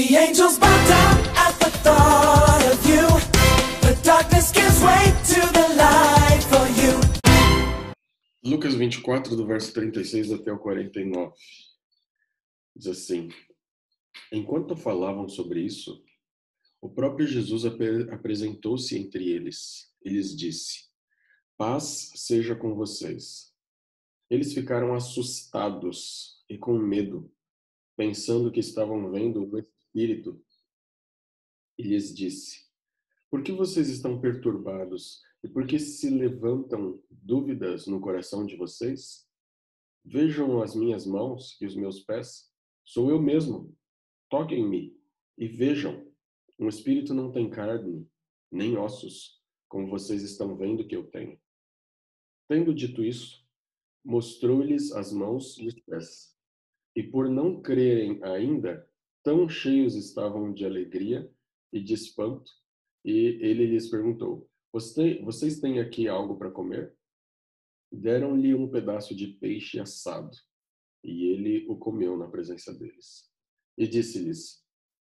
The angels bow down at the thought of you. The darkness gives way to the light for you. Lucas 24, do verso 36 até o 49. Diz assim: Enquanto falavam sobre isso, o próprio Jesus apresentou-se entre eles e lhes disse: Paz seja com vocês. Eles ficaram assustados e com medo, pensando que estavam vendo um espírito. E lhes disse: Por que vocês estão perturbados e por que se levantam dúvidas no coração de vocês? Vejam as minhas mãos e os meus pés. Sou eu mesmo. Toquem-me e vejam. Um espírito não tem carne, nem ossos, como vocês estão vendo que eu tenho. Tendo dito isso, mostrou-lhes as mãos e os pés. E por não crerem ainda, tão cheios estavam de alegria e de espanto, e ele lhes perguntou: Vocês têm aqui algo para comer? Deram-lhe um pedaço de peixe assado, e ele o comeu na presença deles. E disse-lhes: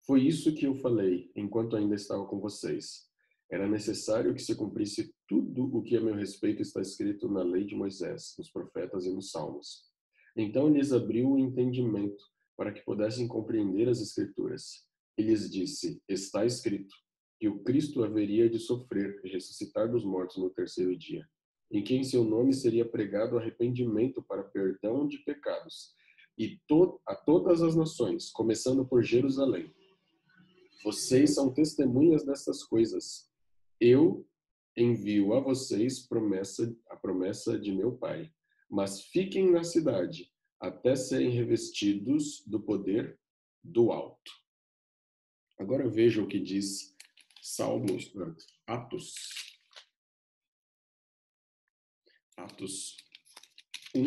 Foi isso que eu falei enquanto ainda estava com vocês. Era necessário que se cumprisse tudo o que a meu respeito está escrito na lei de Moisés, nos profetas e nos salmos. Então lhes abriu o entendimento para que pudessem compreender as Escrituras. E lhes disse: Está escrito que o Cristo haveria de sofrer e ressuscitar dos mortos no terceiro dia, em que em seu nome seria pregado arrependimento para perdão de pecados, e a todas as nações, começando por Jerusalém. Vocês são testemunhas destas coisas. Eu envio a vocês a promessa de meu Pai, mas fiquem na cidade até serem revestidos do poder do alto. Agora veja o que diz Atos 1,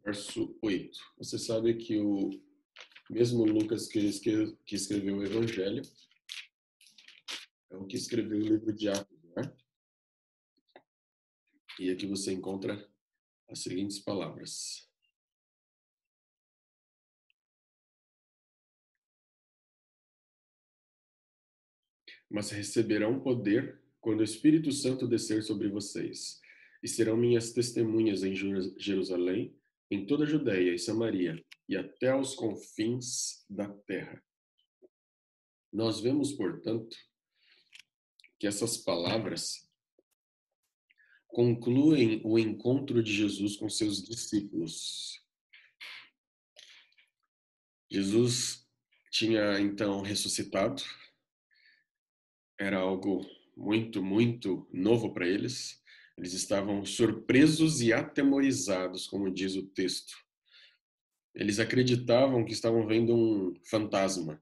verso 8. Você sabe que o mesmo Lucas que escreveu o Evangelho é o que escreveu o livro de Atos, né? E aqui você encontra as seguintes palavras: Mas receberão poder quando o Espírito Santo descer sobre vocês, e serão minhas testemunhas em Jerusalém, em toda a Judeia e Samaria, e até aos confins da terra. Nós vemos, portanto, que essas palavras concluem o encontro de Jesus com seus discípulos. Jesus tinha então ressuscitado. Era algo muito, muito novo para eles. Eles estavam surpresos e atemorizados, como diz o texto. Eles acreditavam que estavam vendo um fantasma,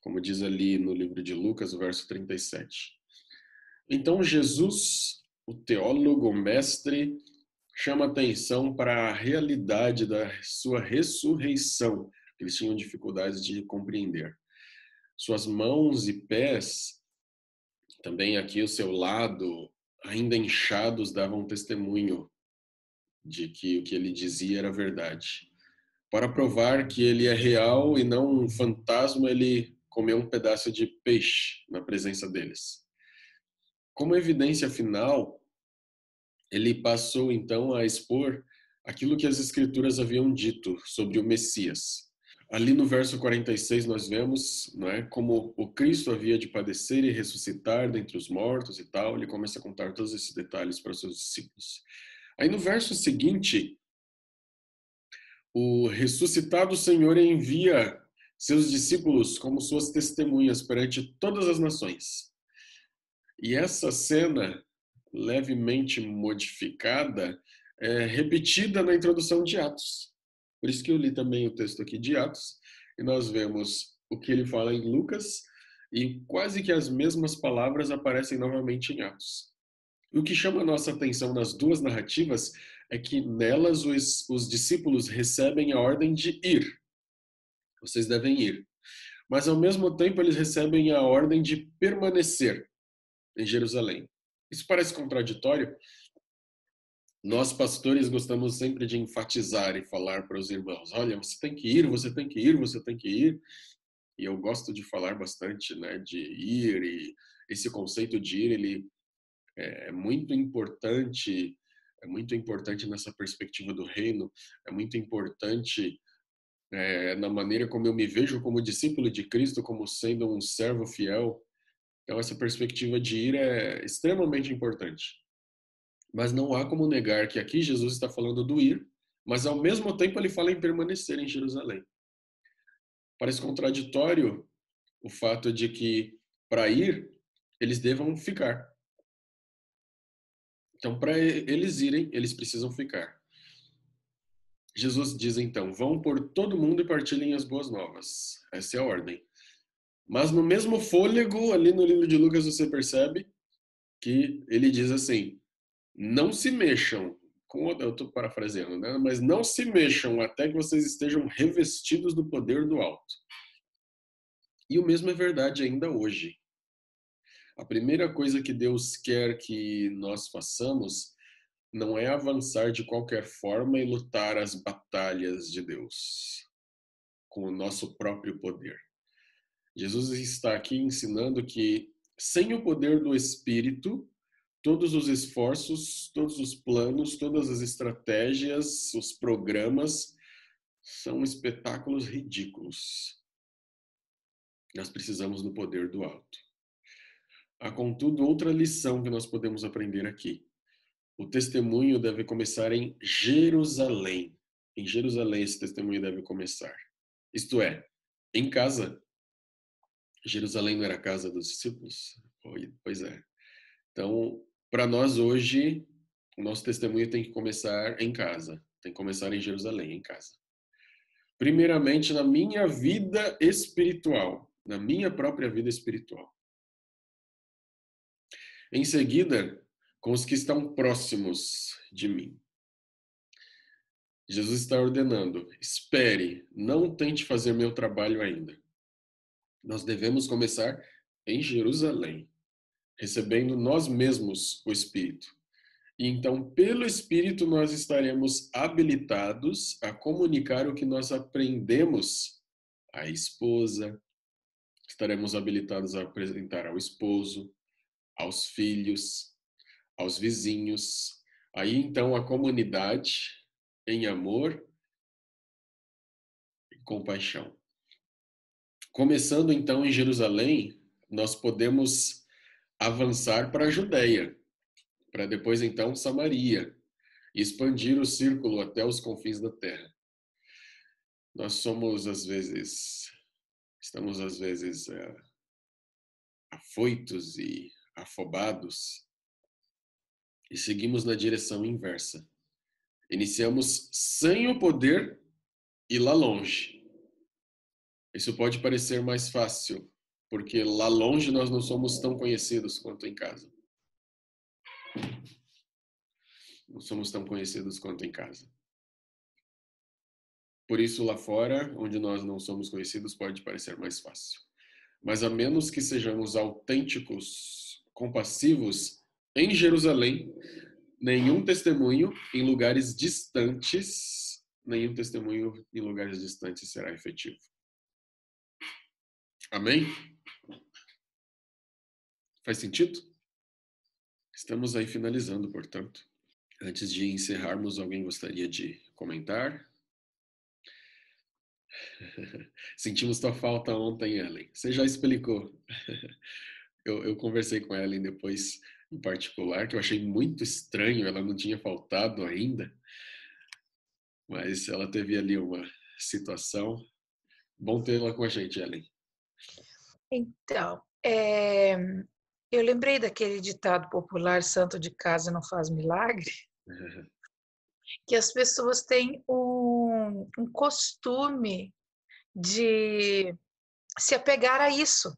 como diz ali no livro de Lucas, o verso 37. Então Jesus, o teólogo, o mestre, chama atenção para a realidade da sua ressurreição, que eles tinham dificuldades de compreender. Suas mãos e pés, também aqui ao seu lado, ainda inchados, davam testemunho de que o que ele dizia era verdade. Para provar que ele é real e não um fantasma, ele comeu um pedaço de peixe na presença deles. Como evidência final, ele passou então a expor aquilo que as Escrituras haviam dito sobre o Messias. Ali no verso 46 nós vemos, não é, como o Cristo havia de padecer e ressuscitar dentre os mortos e tal. Ele começa a contar todos esses detalhes para os seus discípulos. Aí no verso seguinte, o ressuscitado Senhor envia seus discípulos como suas testemunhas perante todas as nações. E essa cena, levemente modificada, é repetida na introdução de Atos. Por isso que eu li também o texto aqui de Atos, e nós vemos o que ele fala em Lucas, e quase que as mesmas palavras aparecem novamente em Atos. E o que chama a nossa atenção nas duas narrativas é que nelas os discípulos recebem a ordem de ir. Vocês devem ir. Mas ao mesmo tempo eles recebem a ordem de permanecer em Jerusalém. Isso parece contraditório? Nós, pastores, gostamos sempre de enfatizar e falar para os irmãos: olha, você tem que ir, você tem que ir, você tem que ir. e eu gosto de falar bastante, né, de ir, e esse conceito de ir, ele é muito importante nessa perspectiva do reino, é muito importante na maneira como eu me vejo como discípulo de Cristo, como sendo um servo fiel. Então, essa perspectiva de ir é extremamente importante. Mas não há como negar que aqui Jesus está falando do ir, mas ao mesmo tempo ele fala em permanecer em Jerusalém. Parece contraditório o fato de que para ir, eles devam ficar. Então, para eles irem, eles precisam ficar. Jesus diz então: vão por todo mundo e partilhem as boas novas. Essa é a ordem. Mas no mesmo fôlego, ali no livro de Lucas, você percebe que ele diz assim: não se mexam, eu estou parafraseando, né? Mas não se mexam até que vocês estejam revestidos do poder do alto. E o mesmo é verdade ainda hoje. A primeira coisa que Deus quer que nós façamos não é avançar de qualquer forma e lutar as batalhas de Deus com o nosso próprio poder. Jesus está aqui ensinando que sem o poder do Espírito, todos os esforços, todos os planos, todas as estratégias, os programas são espetáculos ridículos. Nós precisamos do poder do alto. Há, contudo, outra lição que nós podemos aprender aqui. O testemunho deve começar em Jerusalém. Em Jerusalém esse testemunho deve começar. Isto é, em casa. Jerusalém não era a casa dos discípulos? Pois é. Então, para nós hoje, o nosso testemunho tem que começar em casa. Tem que começar em Jerusalém, em casa. Primeiramente, na minha vida espiritual. Na minha própria vida espiritual. Em seguida, com os que estão próximos de mim. Jesus está ordenando: espere, não tente fazer meu trabalho ainda. Nós devemos começar em Jerusalém, recebendo nós mesmos o Espírito. E então, pelo Espírito, nós estaremos habilitados a comunicar o que nós aprendemos à esposa, estaremos habilitados a apresentar ao esposo, aos filhos, aos vizinhos. Aí então a comunidade em amor e compaixão. Começando então em Jerusalém, nós podemos avançar para a Judéia, para depois então Samaria, e expandir o círculo até os confins da terra. Nós estamos às vezes afoitos e afobados e seguimos na direção inversa. Iniciamos sem o poder e lá longe. Isso pode parecer mais fácil, porque lá longe nós não somos tão conhecidos quanto em casa. Não somos tão conhecidos quanto em casa. Por isso, lá fora, onde nós não somos conhecidos, pode parecer mais fácil. Mas a menos que sejamos autênticos, compassivos, em Jerusalém, nenhum testemunho em lugares distantes será efetivo. Amém? Faz sentido? Estamos aí finalizando, portanto. Antes de encerrarmos, alguém gostaria de comentar? Sentimos tua falta ontem, Ellen. Você já explicou. Eu conversei com a Ellen depois, em particular, que eu achei muito estranho, ela não tinha faltado ainda, mas ela teve ali uma situação. Bom tê-la com a gente, Ellen. Então, eu lembrei daquele ditado popular, santo de casa não faz milagre, que as pessoas têm um costume de se apegar a isso.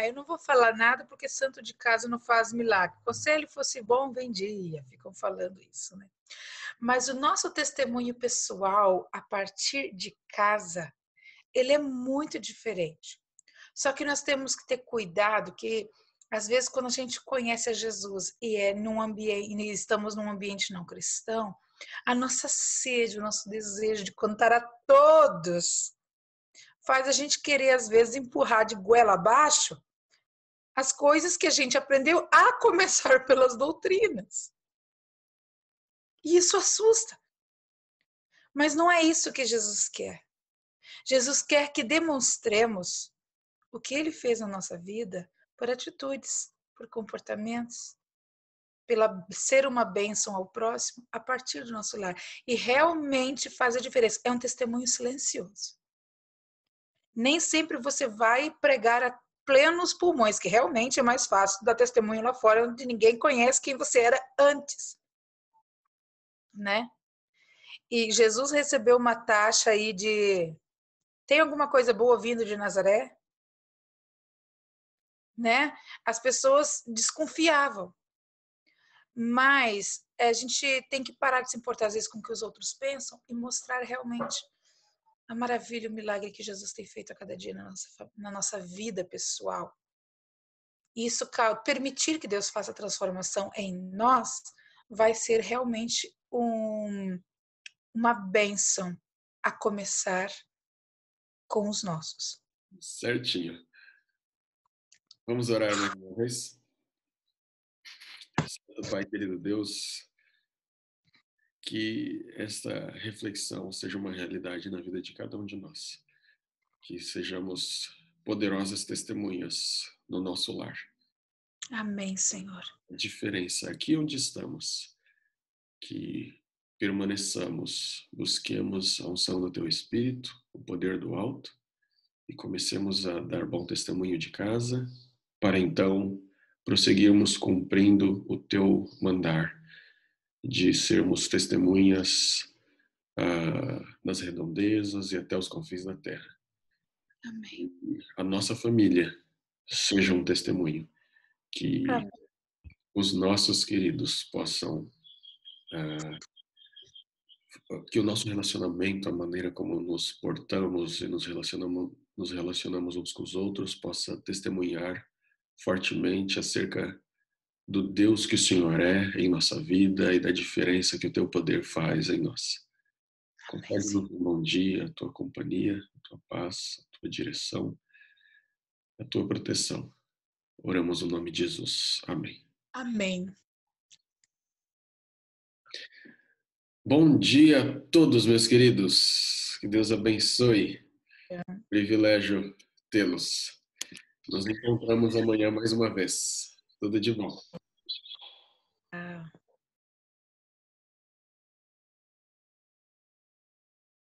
Eu não vou falar nada porque santo de casa não faz milagre. Se ele fosse bom, vendia. Ficam falando isso, né? Mas o nosso testemunho pessoal, a partir de casa, ele é muito diferente. Só que nós temos que ter cuidado que, às vezes, quando a gente conhece a Jesus e estamos num ambiente não cristão, a nossa sede, o nosso desejo de contar a todos faz a gente querer, às vezes, empurrar de goela abaixo as coisas que a gente aprendeu, a começar pelas doutrinas. E isso assusta. Mas não é isso que Jesus quer. Jesus quer que demonstremos o que ele fez na nossa vida por atitudes, por comportamentos, pela ser uma bênção ao próximo a partir do nosso lar. E realmente faz a diferença. É um testemunho silencioso. Nem sempre você vai pregar a plenos pulmões, que realmente é mais fácil dar testemunho lá fora, onde ninguém conhece quem você era antes, né? E Jesus recebeu uma taxa aí de... Tem alguma coisa boa vindo de Nazaré? Né? As pessoas desconfiavam. Mas a gente tem que parar de se importar, às vezes, com o que os outros pensam e mostrar realmente a maravilha, o milagre que Jesus tem feito a cada dia na nossa vida pessoal. E isso, permitir que Deus faça a transformação em nós, vai ser realmente uma bênção, a começar com os nossos. Certinho. Vamos orar mais uma vez? Santo Pai, querido Deus, que esta reflexão seja uma realidade na vida de cada um de nós. Que sejamos poderosas testemunhas no nosso lar. Amém, Senhor. A diferença aqui onde estamos, que permaneçamos, busquemos a unção do Teu Espírito, o poder do alto, e comecemos a dar bom testemunho de casa, para então prosseguirmos cumprindo o Teu mandar, de sermos testemunhas nas redondezas e até os confins da terra. Amém. A nossa família seja um testemunho, que Amém. os nossos queridos possam, que o nosso relacionamento, a maneira como nos portamos e nos relacionamos uns com os outros, possa testemunhar fortemente acerca do Deus que o Senhor é em nossa vida e da diferença que o Teu poder faz em nós. Concede-nos um bom dia, a Tua companhia, a Tua paz, a Tua direção, a Tua proteção. Oramos no nome de Jesus. Amém. Amém. Bom dia a todos, meus queridos. Que Deus abençoe. Privilégio tê-los. Nos encontramos amanhã mais uma vez. Tudo de bom.